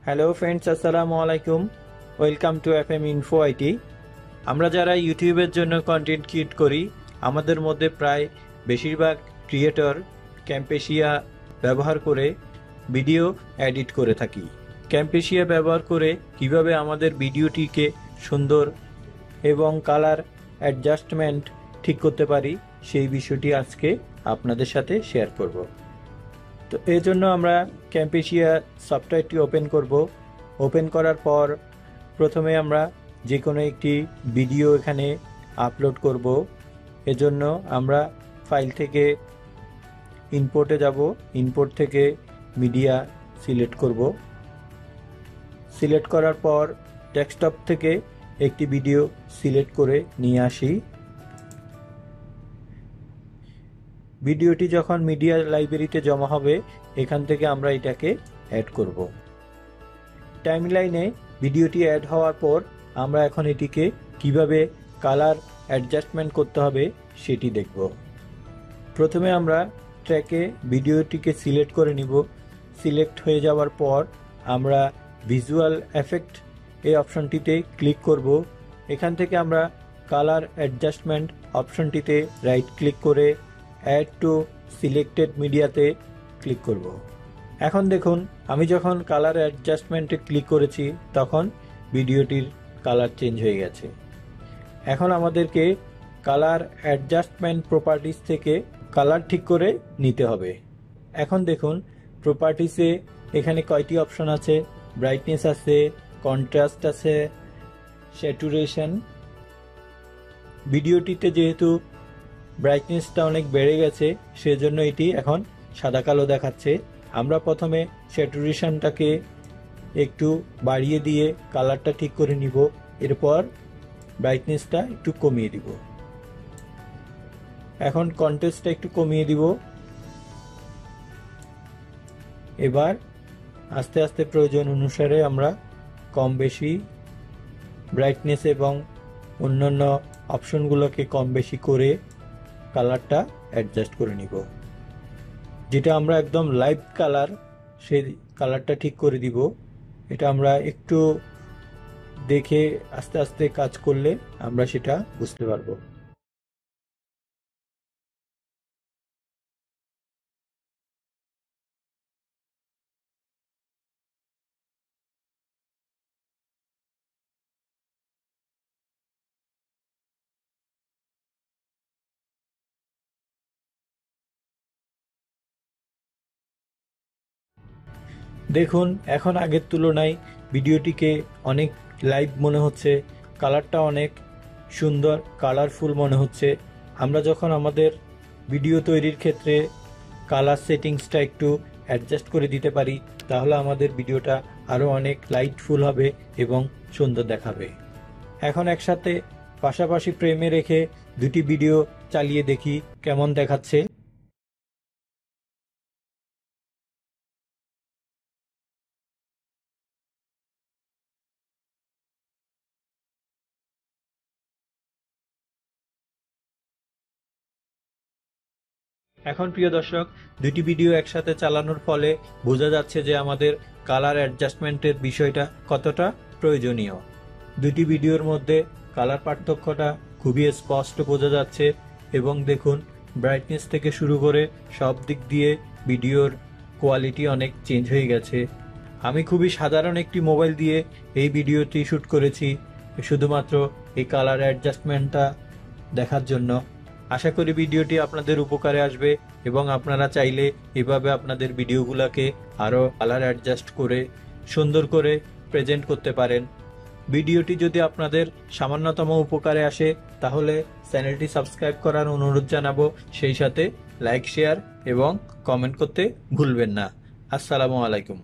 Hello friends, আসসালামু আলাইকুম। Welcome to FM info IT. আমরা যারা ইউটিউবের জন্য কন্টেন্ট ক্রিয়েট করি, আমাদের মধ্যে প্রায় বেশিরভাগ ক্রিয়েটর ক্যাম্পেশিয়া ব্যবহার করে ভিডিও এডিট করে থাকি। ক্যাম্পেশিয়া ব্যবহার করে কিভাবে আমাদের ভিডিওটিকে সুন্দর এবং কালার অ্যাডজাস্টমেন্ট ঠিক করতে পারি, সেই বিষয়টি আজকে আপনাদের সাথে শেয়ার করব। তো এই জন্য আমরা ক্যাম্পেশিয়া সফটওয়্যারটি ওপেন করব। ওপেন করার পর প্রথমে আমরা যে কোনো একটি ভিডিও এখানে আপলোড করব। এজন্য আমরা ফাইল থেকে ইম্পোর্টে যাব। ইম্পোর্ট থেকে মিডিয়া সিলেক্ট করব। সিলেক্ট করার পর ডেস্কটপ থেকে একটি ভিডিও সিলেক্ট করে নিয়ে আসি। ভিডিওটি যখন মিডিয়া লাইব্রেরিতে জমা হবে, এখান থেকে আমরা এটাকে অ্যাড করব। টাইমলাইনে ভিডিওটি অ্যাড হওয়ার পর আমরা এখন এটিকে কিভাবে কালার অ্যাডজাস্টমেন্ট করতে হবে সেটি দেখব। প্রথমে আমরা ট্র্যাকে ভিডিওটিকে সিলেক্ট করে নিব। সিলেক্ট হয়ে যাওয়ার পর আমরা ভিজুয়াল এফেক্ট এই অপশনটিতে ক্লিক করব। এখান থেকে আমরা কালার অ্যাডজাস্টমেন্ট অপশনটিতে রাইট ক্লিক করে অ্যাড টু সিলেক্টেড মিডিয়াতে ক্লিক করব। এখন দেখুন, আমি যখন কালার অ্যাডজাস্টমেন্টে ক্লিক করেছি তখন ভিডিওটির কালার চেঞ্জ হয়ে গেছে। এখন আমাদেরকে কালার অ্যাডজাস্টমেন্ট প্রপার্টিস থেকে কালার ঠিক করে নিতে হবে। এখন দেখুন, প্রপার্টিসে এখানে কয়টি অপশন আছে। ব্রাইটনেস আছে, কন্ট্রাস্ট আছে, স্যাচুরেশন। ভিডিওটিতে যেহেতু ব্রাইটনেসটা অনেক বেড়ে গেছে, সেজন্য এটি এখন সাদা কালো দেখাচ্ছে। আমরা প্রথমে স্যাচুরেশনটাকে একটু বাড়িয়ে দিয়ে কালারটা ঠিক করে নিব। এরপর ব্রাইটনেসটা একটু কমিয়ে দিব। এখন কন্ট্রাস্টটা একটু কমিয়ে দিব। এবার আস্তে আস্তে প্রয়োজন অনুসারে আমরা কম বেশি ব্রাইটনেস এবং অন্যান্য অপশনগুলোকে কম বেশি করে কালারটা অ্যাডজাস্ট করে নিব। যেটা আমরা একদম লাইভ কালার, সেই কালারটা ঠিক করে দিব। এটা আমরা একটু দেখে আস্তে আস্তে কাজ করলে আমরা সেটা বুঝতে পারবো। দেখুন, এখন আগের তুলনায় ভিডিওটিকে অনেক লাইভ মনে হচ্ছে, কালারটা অনেক সুন্দর কালারফুল মনে হচ্ছে। আমরা যখন আমাদের ভিডিও তৈরির ক্ষেত্রে কালার সেটিংসটা একটু অ্যাডজাস্ট করে দিতে পারি, তাহলে আমাদের ভিডিওটা আরও অনেক লাইটফুল হবে এবং সুন্দর দেখাবে। এখন একসাথে পাশাপাশি ফ্রেমে রেখে দুটি ভিডিও চালিয়ে দেখি কেমন দেখাচ্ছে। এখন প্রিয় দর্শক, দুটি ভিডিও একসাথে চালানোর ফলে বোঝা যাচ্ছে যে আমাদের কালার অ্যাডজাস্টমেন্টের বিষয়টা কতটা প্রয়োজনীয়। দুটি ভিডিওর মধ্যে কালার পার্থক্যটা খুবই স্পষ্ট বোঝা যাচ্ছে এবং দেখুন, ব্রাইটনেস থেকে শুরু করে সব দিক দিয়ে ভিডিওর কোয়ালিটি অনেক চেঞ্জ হয়ে গেছে। আমি খুবই সাধারণ একটি মোবাইল দিয়ে এই ভিডিওটি শ্যুট করেছি, শুধুমাত্র এই কালার অ্যাডজাস্টমেন্টটা দেখার জন্য। আশা করি ভিডিওটি আপনাদের উপকারে আসবে এবং আপনারা চাইলে এভাবে আপনাদের ভিডিওগুলোকে আরও কালার অ্যাডজাস্ট করে সুন্দর করে প্রেজেন্ট করতে পারেন। ভিডিওটি যদি আপনাদের সামান্যতম উপকারে আসে, তাহলে চ্যানেলটি সাবস্ক্রাইব করার অনুরোধ জানাবো। সেই সাথে লাইক, শেয়ার এবং কমেন্ট করতে ভুলবেন না। আসসালামু আলাইকুম।